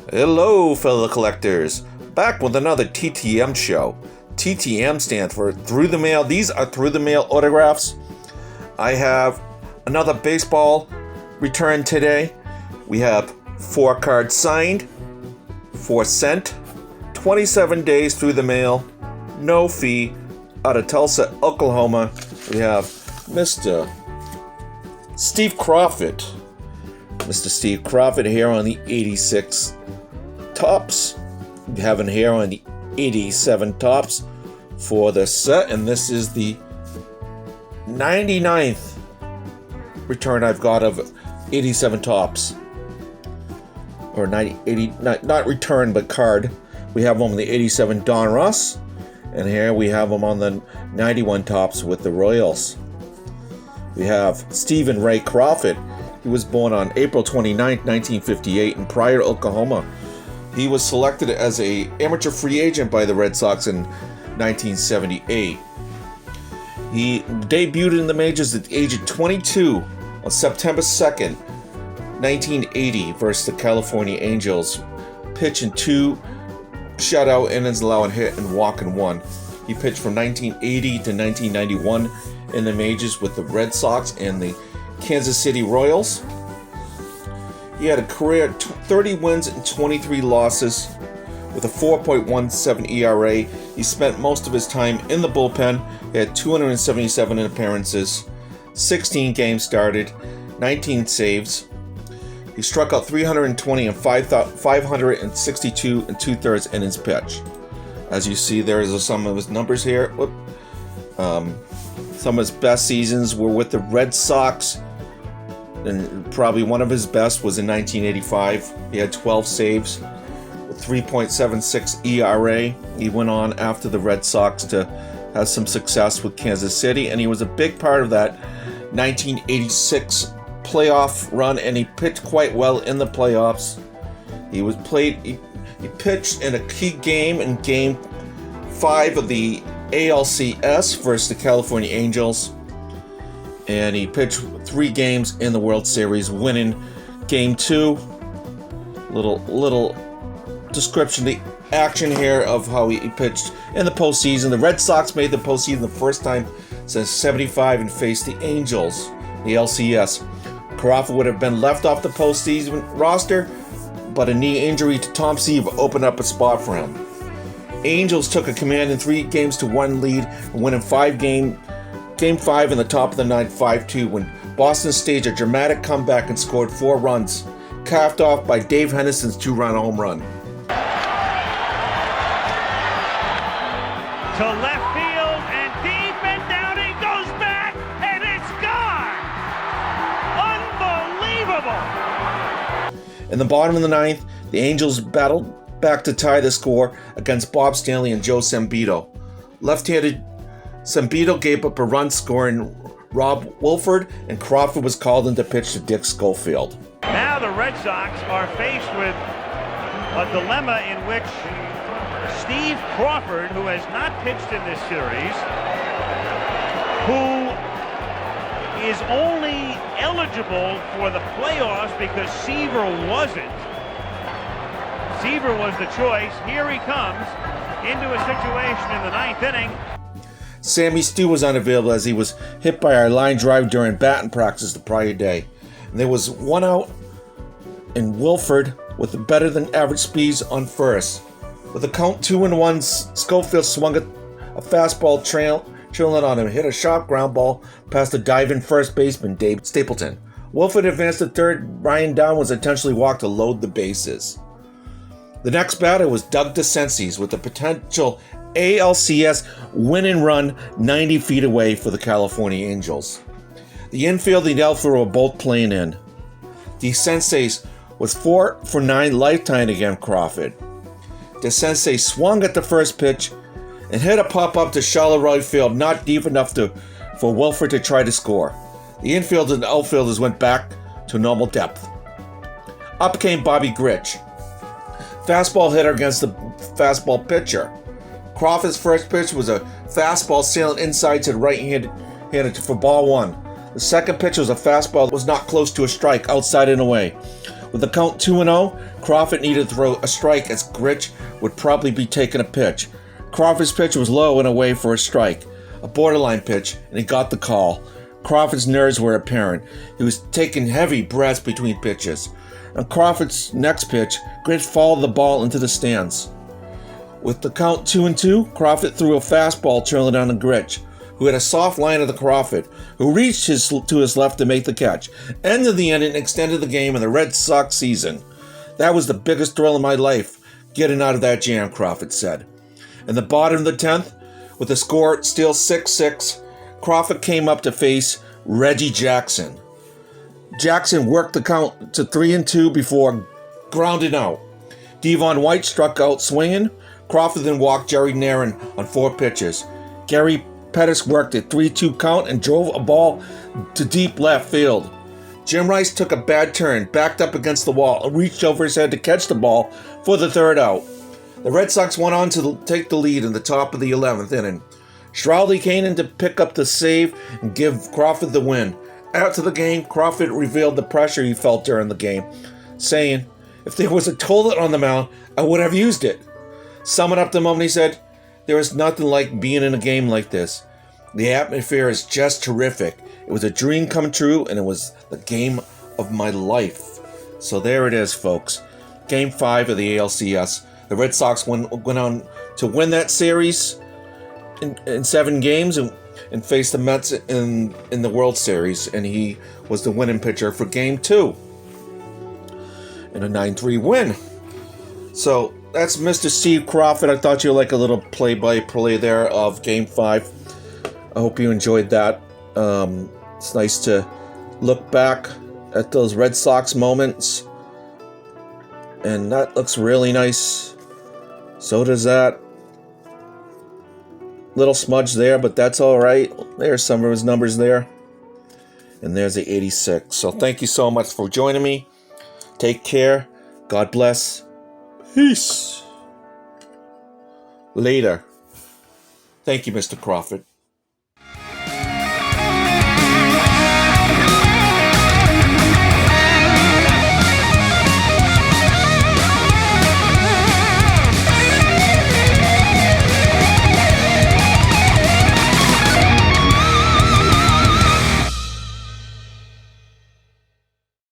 Hello, fellow collectors. Back with another TTM show. TTM stands for Through the Mail. These are Through the Mail autographs. I have another baseball return today. We have 4 cards signed, 4 sent, 27 days through the mail, no fee, out of Tulsa, Oklahoma. We have Mr. Steve Crawford. Mr. Steve Crawford here on the 86 tops. We have him here on the 87 tops for the set, and this is the 99th return I've got of 87 tops. Or 80, not return, but card. We have him on the 87 Don Russ, and here we have him on the 91 tops with the Royals. We have Stephen Ray Crawford. He was born on April 29, 1958 in Pryor, Oklahoma. He was selected as an amateur free agent by the Red Sox in 1978. He debuted in the majors at the age of 22 on September 2nd, 1980 versus the California Angels, pitching 2 shutout innings, allowing hit and walk in 1. He pitched from 1980 to 1991 in the majors with the Red Sox and the Kansas City Royals. He had a career 30 wins and 23 losses with a 4.17 ERA. He spent most of his time in the bullpen. He had 277 appearances, 16 games started, 19 saves. He struck out 320 and 562 and 2/3 innings pitched. As you see, there is some of his numbers here. Some of his best seasons were with the Red Sox, and probably one of his best was in 1985. He had 12 saves with 3.76 ERA. He went on after the Red Sox to have some success with Kansas City, and he was a big part of that 1986 playoff run, and he pitched quite well in the playoffs. He pitched in a key game in Game 5 of the ALCS versus the California Angels, and he pitched 3 games in the World Series, winning Game 2. Little description, the action here of how he pitched in the postseason. The Red Sox made the postseason the first time since '75 and faced the Angels, the LCS. Crawford would have been left off the postseason roster, but a knee injury to Tom Seaver opened up a spot for him. Angels took a commanding 3-1 lead and winning Game 5 in the top of the 9th, 5-2, when Boston staged a dramatic comeback and scored 4 runs, capped off by Dave Henderson's 2-run home run. To left field and deep and down he goes back and it's gone! Unbelievable! In the bottom of the 9th, the Angels battled back to tie the score against Bob Stanley and Joe Sambito. Left-handed Sambito gave up a run scoring Rob Wolford, and Crawford was called in to pitch to Dick Schofield. Now the Red Sox are faced with a dilemma in which Steve Crawford, who has not pitched in this series, who is only eligible for the playoffs because Seaver wasn't. Seaver was the choice. Here he comes into a situation in the 9th inning. Sammy Stu was unavailable as he was hit by our line drive during batting practice the prior day. And there was 1 out in Wilford with better than average speeds on first. With a count 2-1, Schofield swung a fastball trailing on him, hit a sharp ground ball past the diving first baseman Dave Stapleton. Wilford advanced to third. Ryan Down was intentionally walked to load the bases. The next batter was Doug DeCences with a potential ALCS win and run 90 feet away for the California Angels. The infield and the outfield were both playing in. DeCences was 4 for 9 lifetime against Crawford. DeCences swung at the first pitch and hit a pop-up to shallow right field, not deep enough for Wilford to try to score. The infield and outfielders went back to normal depth. Up came Bobby Grich, fastball hitter against the fastball pitcher. Crawford's first pitch was a fastball sailing inside to the right-handed for ball 1. The second pitch was a fastball that was not close to a strike, outside and away. With the count 2-0, Crawford needed to throw a strike as Grich would probably be taking a pitch. Crawford's pitch was low and away for a strike, a borderline pitch, and he got the call. Crawford's nerves were apparent. He was taking heavy breaths between pitches. On Crawford's next pitch, Grich fouled the ball into the stands. With the count 2-2, Crawford threw a fastball trailing down to Grich, who had a soft line to Crawford, who reached to his left to make the catch. Ended the inning and extended the game in the Red Sox season. That was the biggest thrill of my life, getting out of that jam, Crawford said. In the bottom of the 10th, with the score still 6-6, Crawford came up to face Reggie Jackson. Jackson worked the count to 3-2 before grounding out. Devon White struck out swinging. Crawford then walked Jerry Nairn on 4 pitches. Gary Pettis worked a 3-2 count and drove a ball to deep left field. Jim Rice took a bad turn, backed up against the wall, and reached over his head to catch the ball for the 3rd out. The Red Sox went on to take the lead in the top of the 11th inning. Schroudy came in to pick up the save and give Crawford the win. After the game, Crawford revealed the pressure he felt during the game, saying, "If there was a toilet on the mound, I would have used it." Summing up the moment, he said, "There is nothing like being in a game like this. The atmosphere is just terrific. It was a dream come true, and it was the game of my life." So there it is, folks. Game 5 of the ALCS. The Red Sox went on to win that series in 7 games and faced the Mets in the World Series, and he was the winning pitcher for Game 2 in a 9-3 win. So that's Mr. Steve Crawford. I thought you'd like a little play-by-play there of Game 5. I hope you enjoyed that. It's nice to look back at those Red Sox moments, and that looks really nice. So does that. Little smudge there, but that's all right. There's some of his numbers there. And there's the 86. So thank you so much for joining me. Take care. God bless. Peace. Later. Thank you, Mr. Crawford.